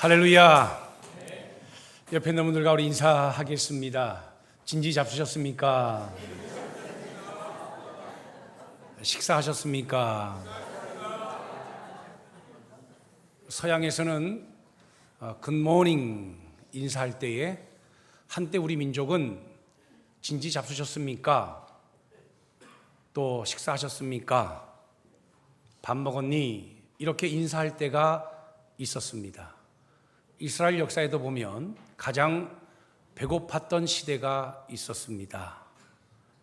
할렐루야. 옆에 있는 분들과 우리 인사하겠습니다. 진지 잡수셨습니까? 식사하셨습니까? 서양에서는 굿모닝 인사할 때에 한때 우리 민족은 진지 잡수셨습니까? 또 식사하셨습니까? 밥 먹었니? 이렇게 인사할 때가 있었습니다. 이스라엘 역사에도 보면 가장 배고팠던 시대가 있었습니다.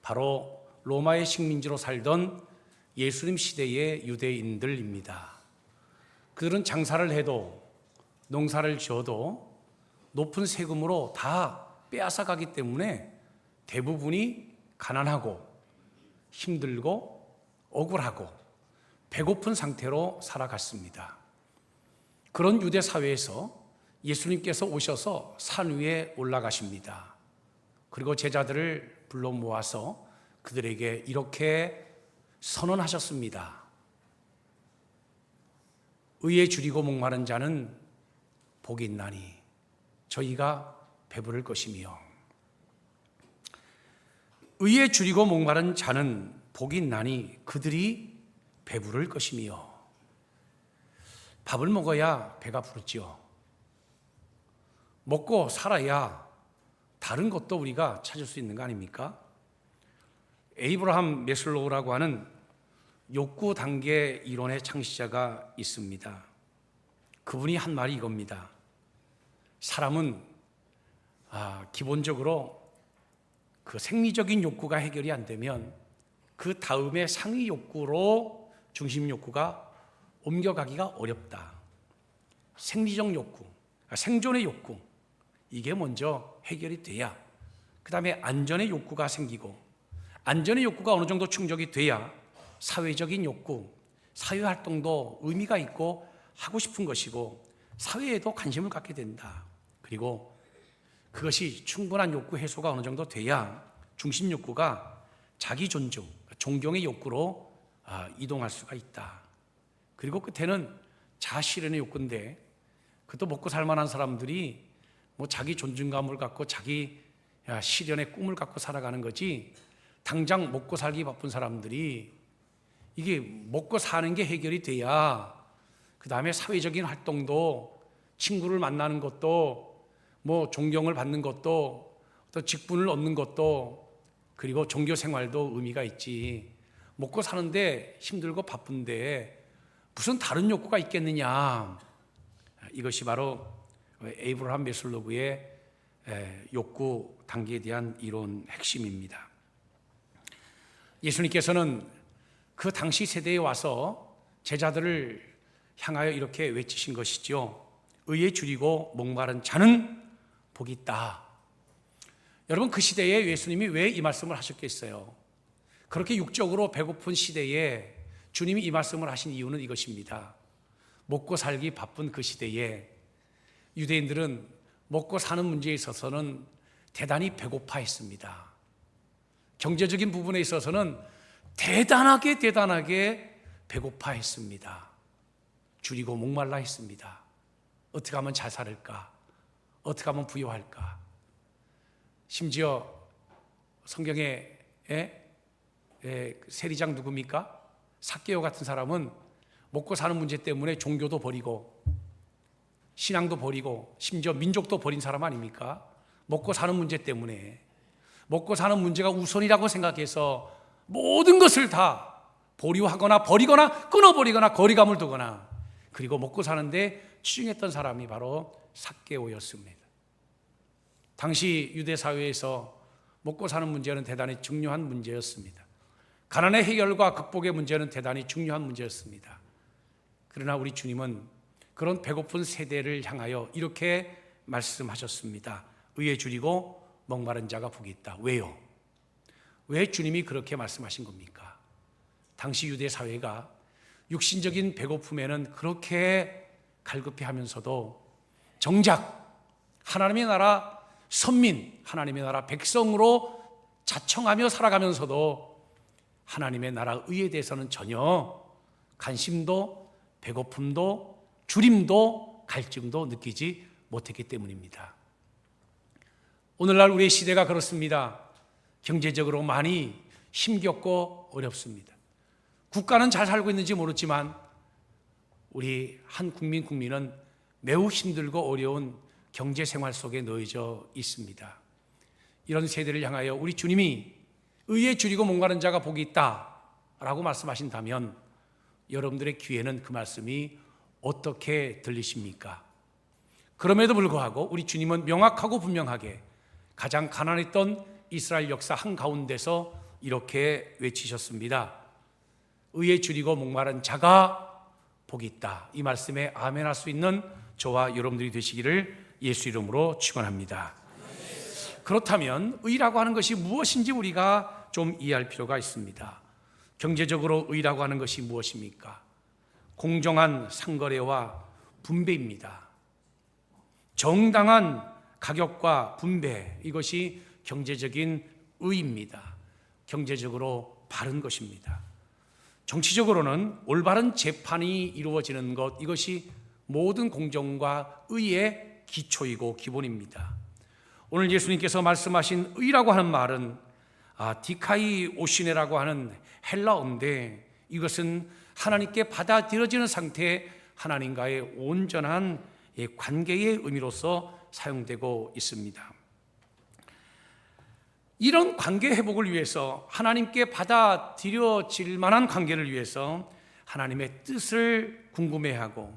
바로 로마의 식민지로 살던 예수님 시대의 유대인들입니다. 그들은 장사를 해도 농사를 지어도 높은 세금으로 다 빼앗아 가기 때문에 대부분이 가난하고 힘들고 억울하고 배고픈 상태로 살아갔습니다. 그런 유대 사회에서 예수님께서 오셔서 산 위에 올라가십니다. 그리고 제자들을 불러 모아서 그들에게 이렇게 선언하셨습니다. 의에 줄이고 목마른 자는 복이 있나니 저희가 배부를 것이며, 의에 줄이고 목마른 자는 복이 있나니 그들이 배부를 것이며. 밥을 먹어야 배가 부르지요. 먹고 살아야 다른 것도 우리가 찾을 수 있는 거 아닙니까? 에이브라함 메슬로우라고 하는 욕구 단계 이론의 창시자가 있습니다. 그분이 한 말이 이겁니다. 사람은 기본적으로 그 생리적인 욕구가 해결이 안 되면 그 다음에 상위 욕구로 중심 욕구가 옮겨가기가 어렵다. 생리적 욕구, 생존의 욕구, 이게 먼저 해결이 돼야 그 다음에 안전의 욕구가 생기고, 안전의 욕구가 어느 정도 충족이 돼야 사회적인 욕구, 사회활동도 의미가 있고 하고 싶은 것이고 사회에도 관심을 갖게 된다. 그리고 그것이 충분한 욕구 해소가 어느 정도 돼야 중심 욕구가 자기 존중, 존경의 욕구로 이동할 수가 있다. 그리고 끝에는 자아실현의 욕구인데, 그것도 먹고 살만한 사람들이 뭐 자기 존중감을 갖고 자기 실현의 꿈을 갖고 살아가는 거지, 당장 먹고 살기 바쁜 사람들이 이게 먹고 사는 게 해결이 돼야 그 다음에 사회적인 활동도, 친구를 만나는 것도, 뭐 존경을 받는 것도, 또 직분을 얻는 것도, 그리고 종교 생활도 의미가 있지. 먹고 사는데 힘들고 바쁜데 무슨 다른 욕구가 있겠느냐. 이것이 바로 에이브라함 메슬로우의 욕구 단계에 대한 이론 핵심입니다. 예수님께서는 그 당시 세대에 와서 제자들을 향하여 이렇게 외치신 것이죠. 의에 줄이고 목마른 자는 복이 있다. 여러분, 그 시대에 예수님이 왜 이 말씀을 하셨겠어요? 그렇게 육적으로 배고픈 시대에 주님이 이 말씀을 하신 이유는 이것입니다. 먹고 살기 바쁜 그 시대에 유대인들은 먹고 사는 문제에 있어서는 대단히 배고파했습니다. 경제적인 부분에 있어서는 대단하게 배고파했습니다. 줄이고 목말라 했습니다. 어떻게 하면 잘 살을까? 어떻게 하면 부유할까? 심지어 성경에 세리장 누굽니까? 삭개오 같은 사람은 먹고 사는 문제 때문에 종교도 버리고 신앙도 버리고 심지어 민족도 버린 사람 아닙니까? 먹고 사는 문제 때문에, 먹고 사는 문제가 우선이라고 생각해서 모든 것을 다 보류하거나 버리거나 끊어버리거나 거리감을 두거나, 그리고 먹고 사는데 치중했던 사람이 바로 삭개오였습니다. 당시 유대 사회에서 먹고 사는 문제는 대단히 중요한 문제였습니다. 가난의 해결과 극복의 문제는 대단히 중요한 문제였습니다. 그러나 우리 주님은 그런 배고픈 세대를 향하여 이렇게 말씀하셨습니다. 의에 줄이고 목마른 자가 복이 있다. 왜요? 왜 주님이 그렇게 말씀하신 겁니까? 당시 유대 사회가 육신적인 배고픔에는 그렇게 갈급해 하면서도 정작 하나님의 나라 선민, 하나님의 나라 백성으로 자청하며 살아가면서도 하나님의 나라 의에 대해서는 전혀 관심도 배고픔도 줄임도 갈증도 느끼지 못했기 때문입니다. 오늘날 우리의 시대가 그렇습니다. 경제적으로 많이 힘겹고 어렵습니다. 국가는 잘 살고 있는지 모르지만 우리 한 국민은 매우 힘들고 어려운 경제 생활 속에 놓여져 있습니다. 이런 세대를 향하여 우리 주님이 의에 줄이고 목마른 자가 복이 있다라고 말씀하신다면 여러분들의 귀에는 그 말씀이 어떻게 들리십니까? 그럼에도 불구하고 우리 주님은 명확하고 분명하게 가장 가난했던 이스라엘 역사 한가운데서 이렇게 외치셨습니다. 의에 줄이고 목마른 자가 복이 있다. 이 말씀에 아멘할 수 있는 저와 여러분들이 되시기를 예수 이름으로 축원합니다. 그렇다면 의라고 하는 것이 무엇인지 우리가 좀 이해할 필요가 있습니다. 경제적으로 의라고 하는 것이 무엇입니까? 공정한 상거래와 분배입니다. 정당한 가격과 분배, 이것이 경제적인 의입니다. 경제적으로 바른 것입니다. 정치적으로는 올바른 재판이 이루어지는 것, 이것이 모든 공정과 의의 기초이고 기본입니다. 오늘 예수님께서 말씀하신 의라고 하는 말은 디카이 오시네라고 하는 헬라어인데 이것은 하나님께 받아들여지는 상태의 하나님과의 온전한 관계의 의미로서 사용되고 있습니다. 이런 관계 회복을 위해서 하나님께 받아들여질 만한 관계를 위해서 하나님의 뜻을 궁금해하고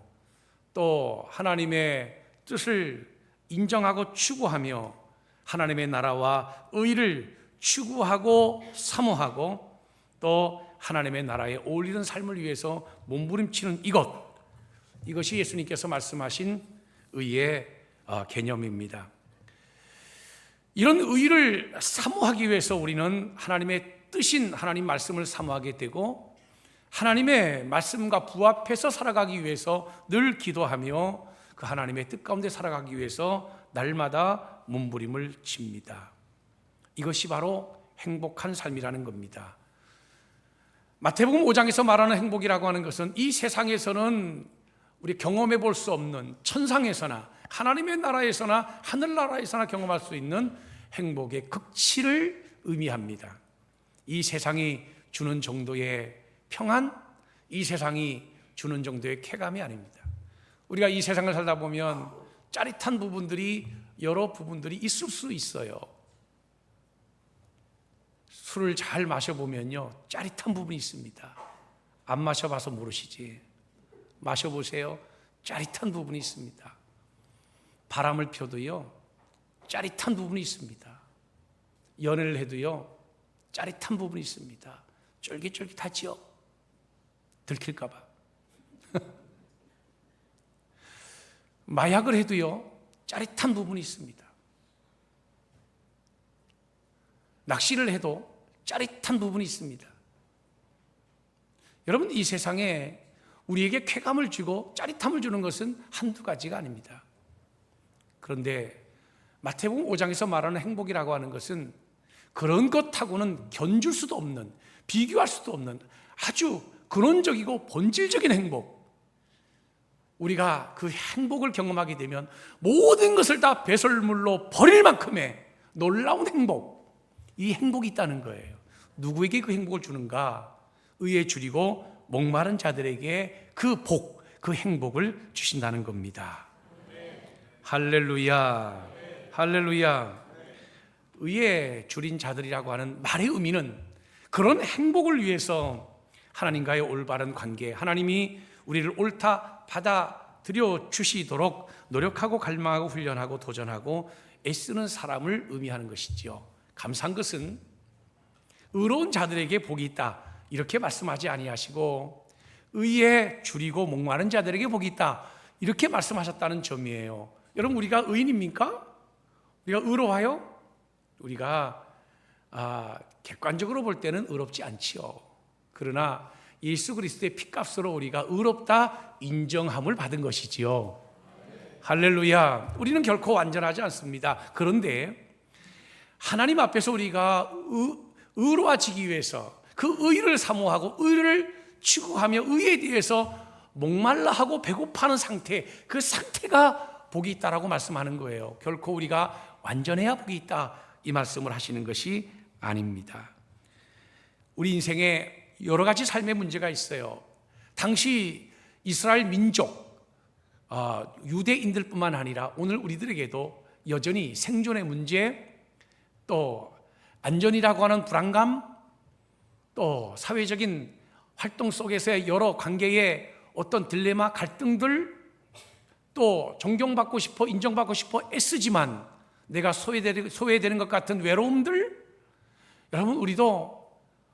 또 하나님의 뜻을 인정하고 추구하며 하나님의 나라와 의를 추구하고 사모하고 또 하나님의 나라에 어울리는 삶을 위해서 몸부림치는 이것이 예수님께서 말씀하신 의의 개념입니다. 이런 의를 사모하기 위해서 우리는 하나님의 뜻인 하나님 말씀을 사모하게 되고 하나님의 말씀과 부합해서 살아가기 위해서 늘 기도하며 그 하나님의 뜻 가운데 살아가기 위해서 날마다 몸부림을 칩니다. 이것이 바로 행복한 삶이라는 겁니다. 마태복음 5장에서 말하는 행복이라고 하는 것은 이 세상에서는 우리 경험해 볼 수 없는 천상에서나 하나님의 나라에서나 하늘나라에서나 경험할 수 있는 행복의 극치를 의미합니다. 이 세상이 주는 정도의 평안, 이 세상이 주는 정도의 쾌감이 아닙니다. 우리가 이 세상을 살다 보면 짜릿한 부분들이 여러 부분들이 있을 수 있어요. 술을 잘 마셔보면요 짜릿한 부분이 있습니다. 안 마셔봐서 모르시지. 마셔보세요. 짜릿한 부분이 있습니다. 바람을 펴도요 짜릿한 부분이 있습니다. 연애를 해도요 짜릿한 부분이 있습니다. 쫄깃쫄깃하지요? 들킬까 봐. 마약을 해도요 짜릿한 부분이 있습니다. 낚시를 해도 짜릿한 부분이 있습니다. 여러분, 이 세상에 우리에게 쾌감을 주고 짜릿함을 주는 것은 한두 가지가 아닙니다. 그런데 마태복음 5장에서 말하는 행복이라고 하는 것은 그런 것하고는 견줄 수도 없는, 비교할 수도 없는 아주 근원적이고 본질적인 행복, 우리가 그 행복을 경험하게 되면 모든 것을 다 배설물로 버릴 만큼의 놀라운 행복, 이 행복이 있다는 거예요. 누구에게 그 행복을 주는가? 의에 줄이고 목마른 자들에게 그 복, 그 행복을 주신다는 겁니다. 할렐루야, 할렐루야. 의에 줄인 자들이라고 하는 말의 의미는 그런 행복을 위해서 하나님과의 올바른 관계, 하나님이 우리를 옳다 받아들여 주시도록 노력하고 갈망하고 훈련하고 도전하고 애쓰는 사람을 의미하는 것이지요. 감사한 것은 의로운 자들에게 복이 있다 이렇게 말씀하지 아니하시고 의에 줄이고 목마른 자들에게 복이 있다 이렇게 말씀하셨다는 점이에요. 여러분, 우리가 의인입니까? 우리가 의로워요? 우리가 객관적으로 볼 때는 의롭지 않지요. 그러나 예수 그리스도의 피값으로 우리가 의롭다 인정함을 받은 것이지요. 할렐루야. 우리는 결코 완전하지 않습니다. 그런데 하나님 앞에서 우리가 의로워지기 위해서 그 의를 사모하고 의를 추구하며 의에 대해서 목말라하고 배고파하는 상태, 그 상태가 복이 있다라고 말씀하는 거예요. 결코 우리가 완전해야 복이 있다 이 말씀을 하시는 것이 아닙니다. 우리 인생에 여러 가지 삶의 문제가 있어요. 당시 이스라엘 민족, 유대인들뿐만 아니라 오늘 우리들에게도 여전히 생존의 문제, 또 안전이라고 하는 불안감, 또 사회적인 활동 속에서의 여러 관계의 어떤 딜레마, 갈등들, 또 존경받고 싶어, 인정받고 싶어 애쓰지만 내가 소외되는 것 같은 외로움들, 여러분 우리도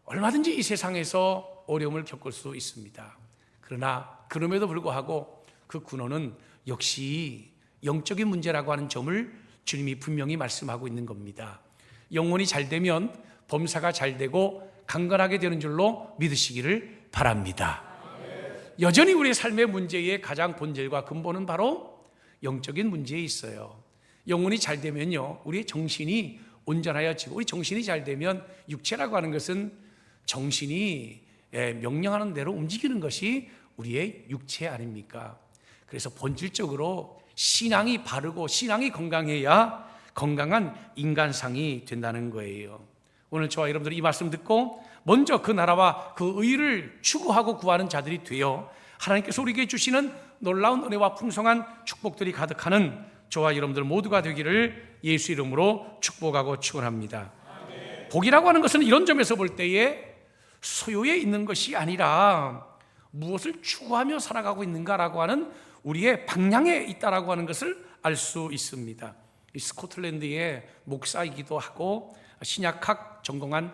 얼마든지 이 세상에서 어려움을 겪을 수 있습니다. 그러나 그럼에도 불구하고 그 근원은 역시 영적인 문제라고 하는 점을 주님이 분명히 말씀하고 있는 겁니다. 영혼이 잘 되면 범사가 잘 되고 강건하게 되는 줄로 믿으시기를 바랍니다. 여전히 우리의 삶의 문제의 가장 본질과 근본은 바로 영적인 문제에 있어요. 영혼이 잘 되면요, 우리의 정신이 온전하여지고, 우리 정신이 잘 되면 육체라고 하는 것은 정신이 명령하는 대로 움직이는 것이 우리의 육체 아닙니까? 그래서 본질적으로 신앙이 바르고 신앙이 건강해야 건강한 인간상이 된다는 거예요. 오늘 저와 여러분들이 이 말씀 듣고 먼저 그 나라와 그 의를 추구하고 구하는 자들이 되어 하나님께서 우리에게 주시는 놀라운 은혜와 풍성한 축복들이 가득하는 저와 여러분들 모두가 되기를 예수 이름으로 축복하고 축원합니다. 복이라고 하는 것은 이런 점에서 볼 때에 소유에 있는 것이 아니라 무엇을 추구하며 살아가고 있는가라고 하는 우리의 방향에 있다라고 하는 것을 알 수 있습니다. 스코틀랜드의 목사이기도 하고 신약학 전공한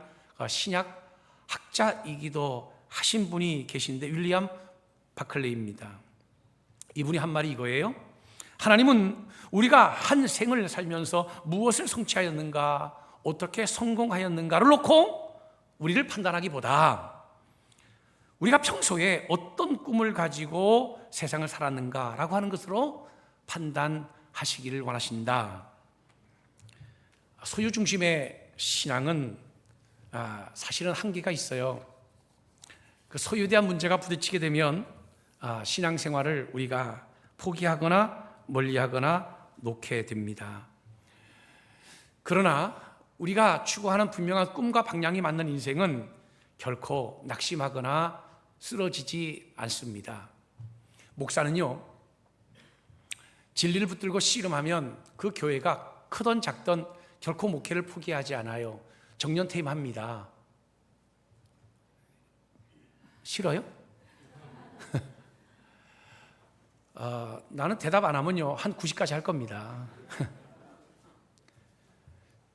신약학자이기도 하신 분이 계신데 윌리엄 바클레이입니다. 이분이 한 말이 이거예요. 하나님은 우리가 한 생을 살면서 무엇을 성취하였는가, 어떻게 성공하였는가를 놓고 우리를 판단하기보다 우리가 평소에 어떤 꿈을 가지고 세상을 살았는가라고 하는 것으로 판단하시기를 원하신다. 소유 중심의 신앙은 사실은 한계가 있어요. 그 소유에 대한 문제가 부딪히게 되면 신앙생활을 우리가 포기하거나 멀리하거나 놓게 됩니다. 그러나 우리가 추구하는 분명한 꿈과 방향이 맞는 인생은 결코 낙심하거나 쓰러지지 않습니다. 목사는요, 진리를 붙들고 씨름하면 그 교회가 크던 작던 결코 목회를 포기하지 않아요. 정년퇴임합니다. 싫어요? 나는 대답 안 하면요 한 90까지 할 겁니다.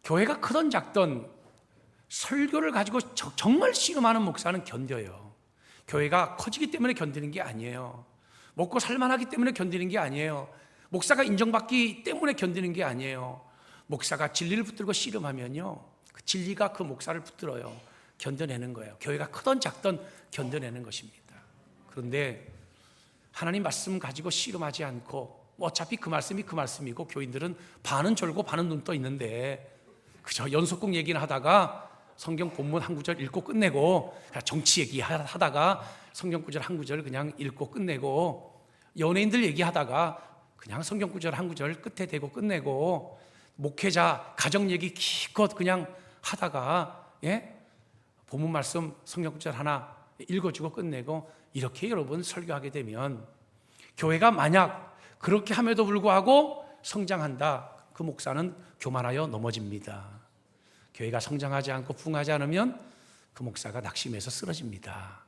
교회가 크던 작던 설교를 가지고 정말 씨름하는 목사는 견뎌요. 교회가 커지기 때문에 견디는 게 아니에요. 먹고 살만하기 때문에 견디는 게 아니에요. 목사가 인정받기 때문에 견디는 게 아니에요. 목사가 진리를 붙들고 씨름하면요 그 진리가 그 목사를 붙들어요. 견뎌내는 거예요. 교회가 크던 작던 견뎌내는 것입니다. 그런데 하나님 말씀 가지고 씨름하지 않고 어차피 그 말씀이 그 말씀이고 교인들은 반은 졸고 반은 눈 떠 있는데 그저 연속극 얘기는 하다가 성경 본문 한 구절 읽고 끝내고, 정치 얘기하다가 성경 구절 한 구절 그냥 읽고 끝내고, 연예인들 얘기하다가 그냥 성경 구절 한 구절 끝에 대고 끝내고, 목회자 가정 얘기 기껏 그냥 하다가 본문 말씀 성경 구절 하나 읽어주고 끝내고, 이렇게 여러분 설교하게 되면 교회가 만약 그렇게 함에도 불구하고 성장한다, 그 목사는 교만하여 넘어집니다. 교회가 성장하지 않고 부흥하지 않으면 그 목사가 낙심해서 쓰러집니다.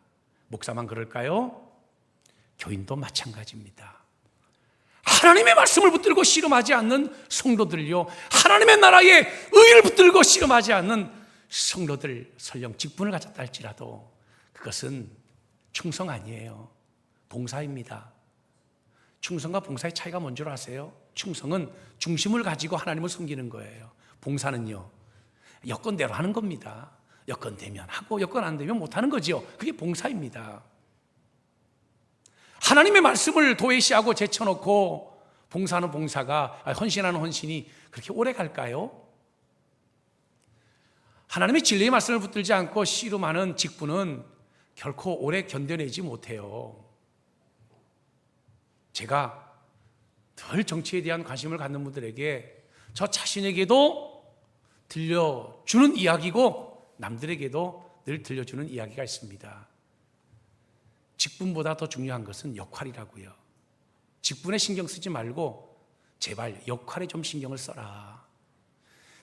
목사만 그럴까요? 교인도 마찬가지입니다. 하나님의 말씀을 붙들고 씨름하지 않는 성도들요, 하나님의 나라의 의를 붙들고 씨름하지 않는 성도들, 설령 직분을 가졌다 할지라도 그것은 충성 아니에요. 봉사입니다. 충성과 봉사의 차이가 뭔 줄 아세요? 충성은 중심을 가지고 하나님을 섬기는 거예요. 봉사는요, 여건대로 하는 겁니다. 여건 되면 하고 여건 안 되면 못 하는 거죠. 그게 봉사입니다. 하나님의 말씀을 도외시하고 제쳐놓고 봉사하는 봉사가, 헌신하는 헌신이 그렇게 오래 갈까요? 하나님의 진리의 말씀을 붙들지 않고 씨름하는 직분은 결코 오래 견뎌내지 못해요. 제가 늘 정치에 대한 관심을 갖는 분들에게 저 자신에게도 들려주는 이야기고 남들에게도 늘 들려주는 이야기가 있습니다. 직분보다 더 중요한 것은 역할이라고요. 직분에 신경 쓰지 말고 제발 역할에 좀 신경을 써라.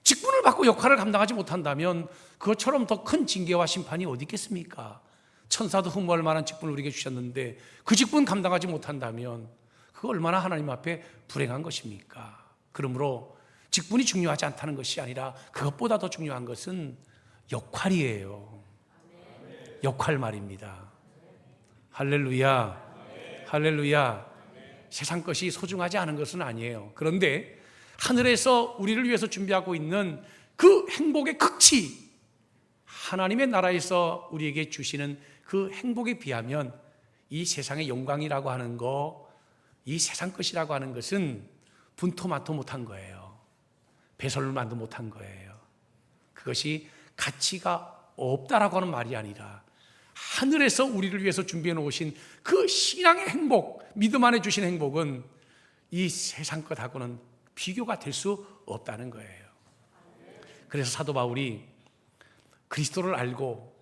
직분을 받고 역할을 감당하지 못한다면 그것처럼 더 큰 징계와 심판이 어디 있겠습니까? 천사도 흠모할 만한 직분을 우리에게 주셨는데 그 직분 감당하지 못한다면 그거 얼마나 하나님 앞에 불행한 것입니까? 그러므로 직분이 중요하지 않다는 것이 아니라 그것보다 더 중요한 것은 역할이에요. 역할 말입니다. 할렐루야, 할렐루야. 세상 것이 소중하지 않은 것은 아니에요. 그런데 하늘에서 우리를 위해서 준비하고 있는 그 행복의 극치, 하나님의 나라에서 우리에게 주시는 그 행복에 비하면 이 세상의 영광이라고 하는 거, 이 세상 것이라고 하는 것은 분토마토 못한 거예요. 배설물만도 못한 거예요. 그것이 가치가 없다라고 하는 말이 아니라 하늘에서 우리를 위해서 준비해 놓으신 그 신앙의 행복, 믿음 안에 주신 행복은 이 세상 것하고는 비교가 될 수 없다는 거예요. 그래서 사도 바울이 그리스도를 알고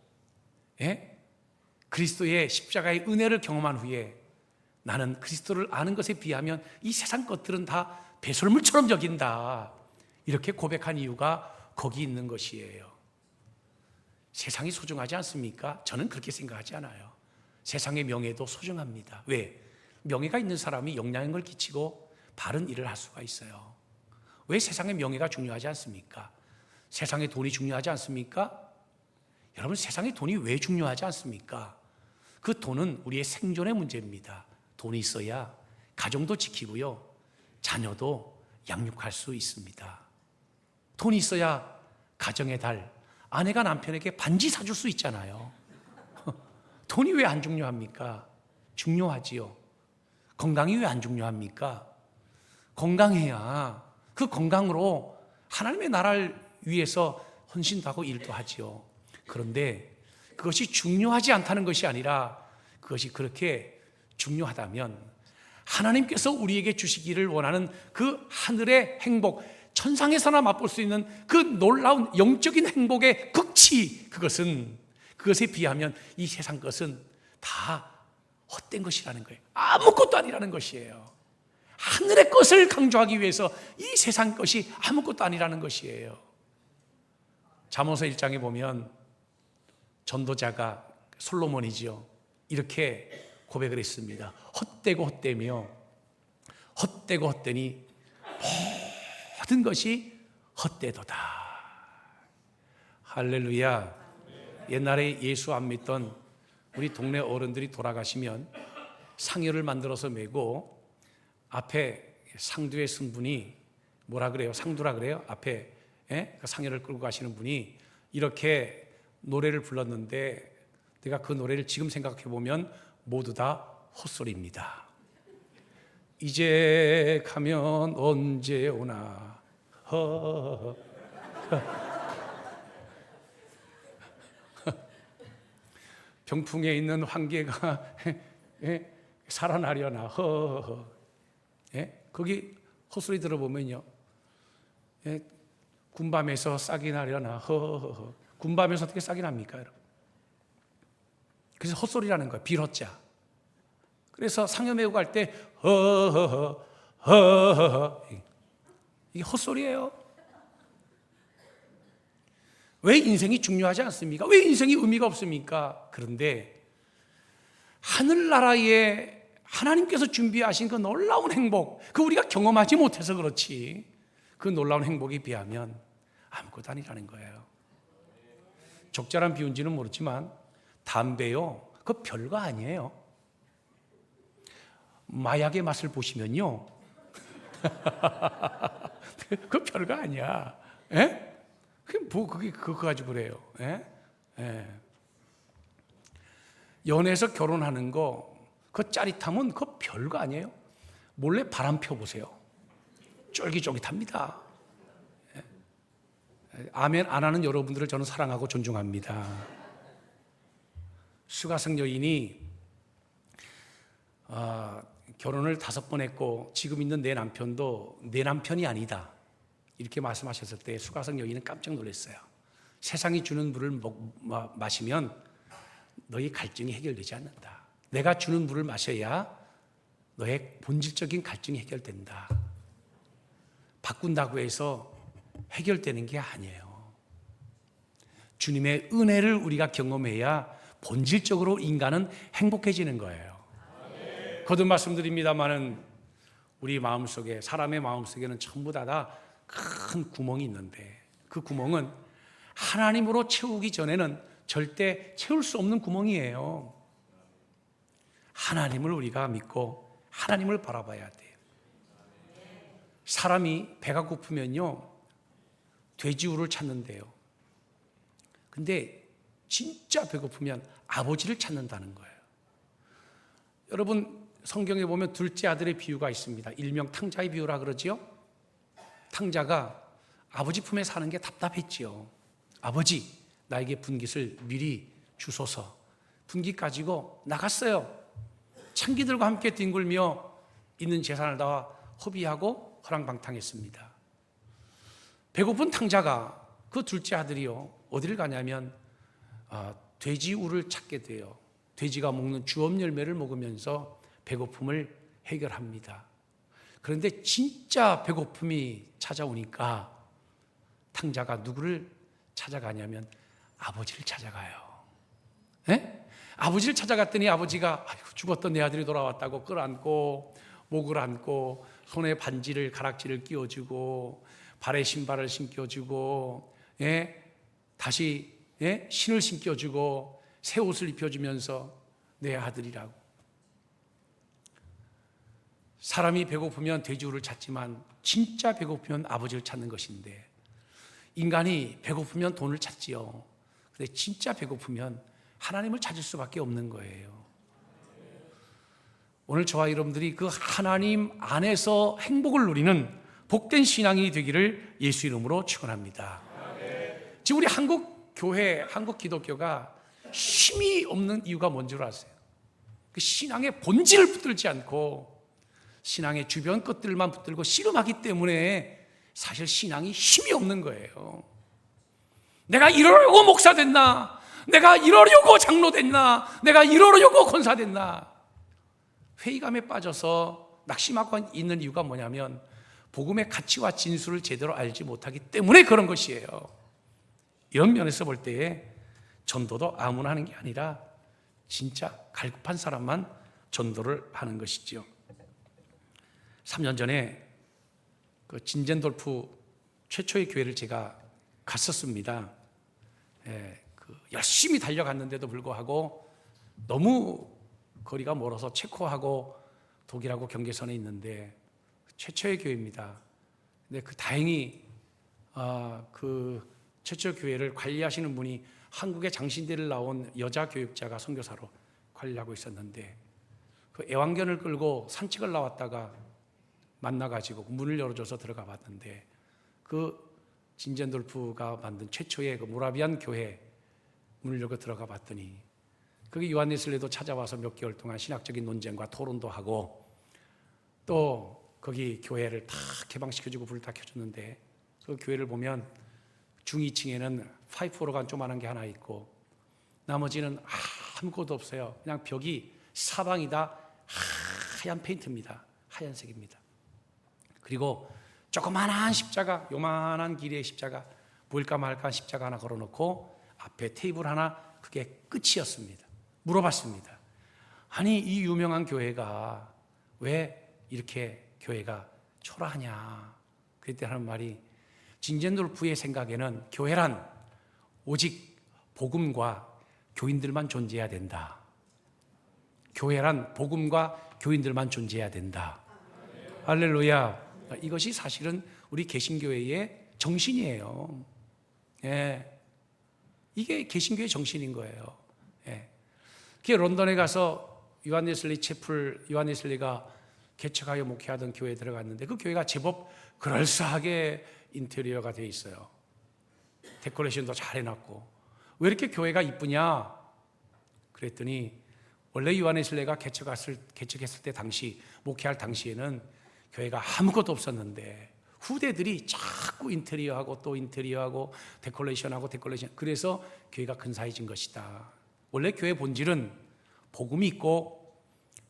그리스도의 십자가의 은혜를 경험한 후에 나는 그리스도를 아는 것에 비하면 이 세상 것들은 다 배설물처럼 여긴다, 이렇게 고백한 이유가 거기 있는 것이에요. 세상이 소중하지 않습니까? 저는 그렇게 생각하지 않아요. 세상의 명예도 소중합니다. 왜? 명예가 있는 사람이 영향력을 끼치고 바른 일을 할 수가 있어요. 왜 세상의 명예가 중요하지 않습니까? 세상의 돈이 중요하지 않습니까? 여러분, 세상의 돈이 왜 중요하지 않습니까? 그 돈은 우리의 생존의 문제입니다. 돈이 있어야 가정도 지키고요, 자녀도 양육할 수 있습니다. 돈이 있어야 가정의 달, 아내가 남편에게 반지 사줄 수 있잖아요. 돈이 왜 안 중요합니까? 중요하지요. 건강이 왜 안 중요합니까? 건강해야 그 건강으로 하나님의 나라를 위해서 헌신도 하고 일도 하지요. 그런데 그것이 중요하지 않다는 것이 아니라 그것이 그렇게 중요하다면 하나님께서 우리에게 주시기를 원하는 그 하늘의 행복, 천상에서나 맛볼 수 있는 그 놀라운 영적인 행복의 극치, 그것에 비하면 이 세상 것은 다 헛된 것이라는 거예요. 아무것도 아니라는 것이에요. 하늘의 것을 강조하기 위해서 이 세상 것이 아무것도 아니라는 것이에요. 잠언서 1장에 보면 전도자가 솔로몬이지요, 이렇게 고백을 했습니다. 헛되고 헛되며 헛되고 헛되니 모든 것이 헛되도다. 할렐루야. 옛날에 예수 안 믿던 우리 동네 어른들이 돌아가시면 상여를 만들어서 메고 앞에 상두에 쓴 분이 뭐라 그래요? 상두라 그래요? 앞에 상여를 끌고 가시는 분이 이렇게 노래를 불렀는데, 내가 그 노래를 지금 생각해 보면 모두 다 헛소리입니다. 이제 가면 언제 오나 병풍에 있는 황개가 살아나려나 거기 헛소리 들어보면요, 군밤에서 싹이 나려나 군밤에서 어떻게 싹이 납니까, 여러분? 그래서 헛소리라는 거예요. 빌헛자. 그래서 상여 메고 갈 때 이게 헛소리예요. 왜 인생이 중요하지 않습니까? 왜 인생이 의미가 없습니까? 그런데 하늘나라에 하나님께서 준비하신 그 놀라운 행복, 그 우리가 경험하지 못해서 그렇지, 그 놀라운 행복에 비하면 아무것도 아니라는 거예요. 적절한 비유인지는 모르지만 담배요, 그거 별거 아니에요. 마약의 맛을 보시면요 그거 별거 아니야. 그게 그거 가지고 그래요. 연애해서 결혼하는 거, 그 짜릿함은 그거 별거 아니에요. 몰래 바람 펴보세요. 쫄깃쫄깃합니다. 아멘 안 하는 여러분들을 저는 사랑하고 존중합니다. 수가성 여인이 결혼을 5번 했고 지금 있는 내 남편도 내 남편이 아니다, 이렇게 말씀하셨을 때 수가성 여인은 깜짝 놀랐어요. 세상이 주는 물을 마시면 너희 갈증이 해결되지 않는다. 내가 주는 물을 마셔야 너의 본질적인 갈증이 해결된다. 바꾼다고 해서 해결되는 게 아니에요. 주님의 은혜를 우리가 경험해야 본질적으로 인간은 행복해지는 거예요. 거듭 말씀드립니다마는 우리 마음속에, 사람의 마음속에는 전부 다 큰 구멍이 있는데 그 구멍은 하나님으로 채우기 전에는 절대 채울 수 없는 구멍이에요. 하나님을 우리가 믿고 하나님을 바라봐야 돼요. 사람이 배가 고프면요, 돼지우를 찾는데요. 근데 진짜 배고프면 아버지를 찾는다는 거예요. 여러분, 성경에 보면 둘째 아들의 비유가 있습니다. 일명 탕자의 비유라 그러지요. 탕자가 아버지 품에 사는 게 답답했지요. 아버지, 나에게 분깃을 미리 주소서. 분깃 가지고 나갔어요. 창기들과 함께 뒹굴며 있는 재산을 다 허비하고 허랑방탕했습니다. 배고픈 탕자가, 그 둘째 아들이요, 어디를 가냐면 돼지 우를 찾게 돼요. 돼지가 먹는 주업 열매를 먹으면서 배고픔을 해결합니다. 그런데 진짜 배고픔이 찾아오니까 탕자가 누구를 찾아가냐면 아버지를 찾아가요. 네? 아버지를 찾아갔더니 아버지가 죽었던 내 아들이 돌아왔다고 끌어안고 목을 안고 손에 반지를, 가락지를 끼워주고 발에 신발을 신겨주고, 다시 신을 신겨주고 새 옷을 입혀주면서 내 아들이라고. 사람이 배고프면 돼지우를 찾지만 진짜 배고프면 아버지를 찾는 것인데, 인간이 배고프면 돈을 찾지요. 근데 진짜 배고프면 하나님을 찾을 수밖에 없는 거예요. 오늘 저와 여러분들이 그 하나님 안에서 행복을 누리는 복된 신앙이 되기를 예수 이름으로 축원합니다. 지금 우리 한국 교회, 한국 기독교가 힘이 없는 이유가 뭔지 아세요? 그 신앙의 본질을 붙들지 않고 신앙의 주변 것들만 붙들고 씨름하기 때문에 사실 신앙이 힘이 없는 거예요. 내가 이러려고 목사 됐나? 내가 이러려고 장로 됐나? 내가 이러려고 권사 됐나? 회의감에 빠져서 낙심하고 있는 이유가 뭐냐면 복음의 가치와 진수를 제대로 알지 못하기 때문에 그런 것이에요. 이런 면에서 볼 때에 전도도 아무나 하는 게 아니라 진짜 갈급한 사람만 전도를 하는 것이죠. 3년 전에 그 진젠돌프 최초의 교회를 제가 갔었습니다. 열심히 달려갔는데도 불구하고 너무 거리가 멀어서 체코하고 독일하고 경계선에 있는데 최초의 교회입니다. 근데 다행히 그 최초 교회를 관리하시는 분이 한국의 장신대를 나온 여자 교육자가 선교사로 관리하고 있었는데, 그 애완견을 끌고 산책을 나왔다가 만나가지고 문을 열어줘서 들어가 봤는데, 그 진젠돌프가 만든 최초의 그 모라비안 교회 문을 열고 들어가 봤더니 거기 요한 웨슬리도 찾아와서 몇 개월 동안 신학적인 논쟁과 토론도 하고 또 거기 교회를 다 개방시켜주고 불을 다 켜줬는데, 그 교회를 보면 중위층에는 파이프 오르간 조그만한 게 하나 있고 나머지는 아무것도 없어요. 그냥 벽이 사방이 다 하얀 페인트입니다. 하얀색입니다. 그리고 조그만한 십자가, 요만한 길이의 십자가, 보일까 말까 십자가 하나 걸어놓고 앞에 테이블 하나, 그게 끝이었습니다. 물어봤습니다. 아니, 이 유명한 교회가 왜 이렇게 교회가 초라하냐? 그때 하는 말이, 진젠돌프의 생각에는 교회란 오직 복음과 교인들만 존재해야 된다. 교회란 복음과 교인들만 존재해야 된다. 할렐루야. 이것이 사실은 우리 개신교회의 정신이에요. 이게 개신교의 정신인 거예요. 런던에 가서 요한 웨슬리 채플, 요한 웨슬리가 개척하여 목회하던 교회에 들어갔는데 그 교회가 제법 그럴싸하게 인테리어가 되어 있어요. 데코레이션도 잘 해놨고. 왜 이렇게 교회가 이쁘냐? 그랬더니 원래 요한웨슬레가 개척했을 때 당시, 목회할 당시에는 교회가 아무것도 없었는데 후대들이 자꾸 인테리어하고 또 인테리어하고 데코레이션하고 그래서 교회가 근사해진 것이다. 원래 교회 본질은 복음이 있고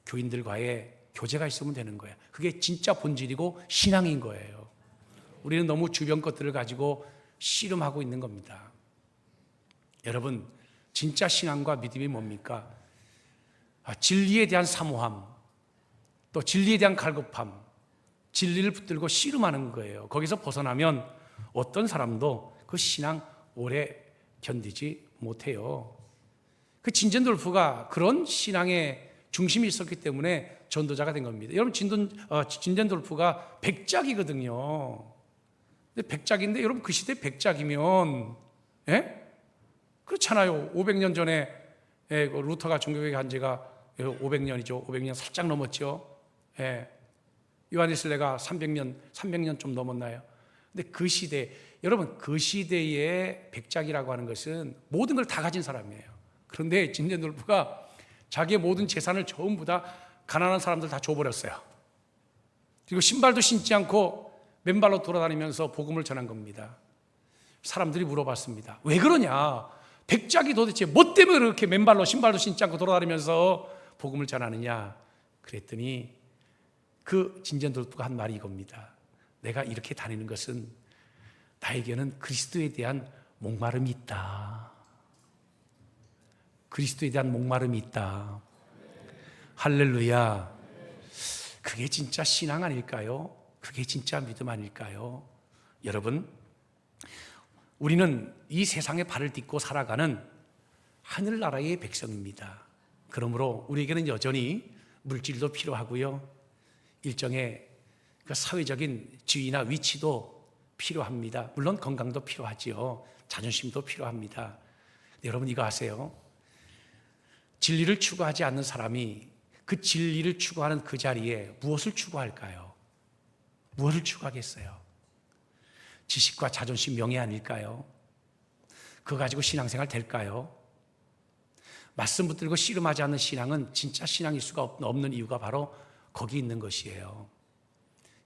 교인들과의 교제가 있으면 되는 거야. 그게 진짜 본질이고 신앙인 거예요. 우리는 너무 주변 것들을 가지고 씨름하고 있는 겁니다. 여러분, 진짜 신앙과 믿음이 뭡니까? 진리에 대한 사모함, 또 진리에 대한 갈급함, 진리를 붙들고 씨름하는 거예요. 거기서 벗어나면 어떤 사람도 그 신앙 오래 견디지 못해요. 그 진젠돌프가 그런 신앙의 중심이 있었기 때문에 전도자가 된 겁니다. 여러분, 진젠돌프가 백작이거든요. 근데 백작인데 여러분, 그 시대 백작이면, 그렇잖아요. 500년 전에 루터가 종교개혁 한 지가 500년이죠. 500년 살짝 넘었죠. 요한웨슬레가 300년 좀 넘었나요? 근데 그 시대, 여러분, 그 시대의 백작이라고 하는 것은 모든 걸 다 가진 사람이에요. 그런데 진젠돌프가 자기의 모든 재산을 전부 다 가난한 사람들 다 줘버렸어요. 그리고 신발도 신지 않고 맨발로 돌아다니면서 복음을 전한 겁니다. 사람들이 물어봤습니다. 왜 그러냐? 백작이 도대체 뭐 때문에 그렇게 맨발로 신발도 신지 않고 돌아다니면서 복음을 전하느냐? 그랬더니 그 진젠돌프가 한 말이 이겁니다. 내가 이렇게 다니는 것은 나에게는 그리스도에 대한 목마름이 있다. 그리스도에 대한 목마름이 있다. 할렐루야. 그게 진짜 신앙 아닐까요? 그게 진짜 믿음 아닐까요? 여러분, 우리는 이 세상에 발을 딛고 살아가는 하늘나라의 백성입니다. 그러므로 우리에게는 여전히 물질도 필요하고요, 일정의 그 사회적인 지위나 위치도 필요합니다. 물론 건강도 필요하지요. 자존심도 필요합니다. 여러분, 이거 아세요? 진리를 추구하지 않는 사람이 그 진리를 추구하는 그 자리에 무엇을 추구할까요? 무엇을 추구하겠어요? 지식과 자존심, 명예 아닐까요? 그거 가지고 신앙생활 될까요? 맞선 붙들고 씨름하지 않는 신앙은 진짜 신앙일 수가 없는 이유가 바로 거기 있는 것이에요.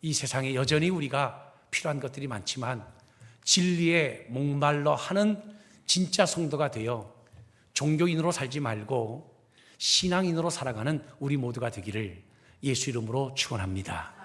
이 세상에 여전히 우리가 필요한 것들이 많지만 진리에 목말라 하는 진짜 성도가 되어 종교인으로 살지 말고 신앙인으로 살아가는 우리 모두가 되기를 예수 이름으로 축원합니다.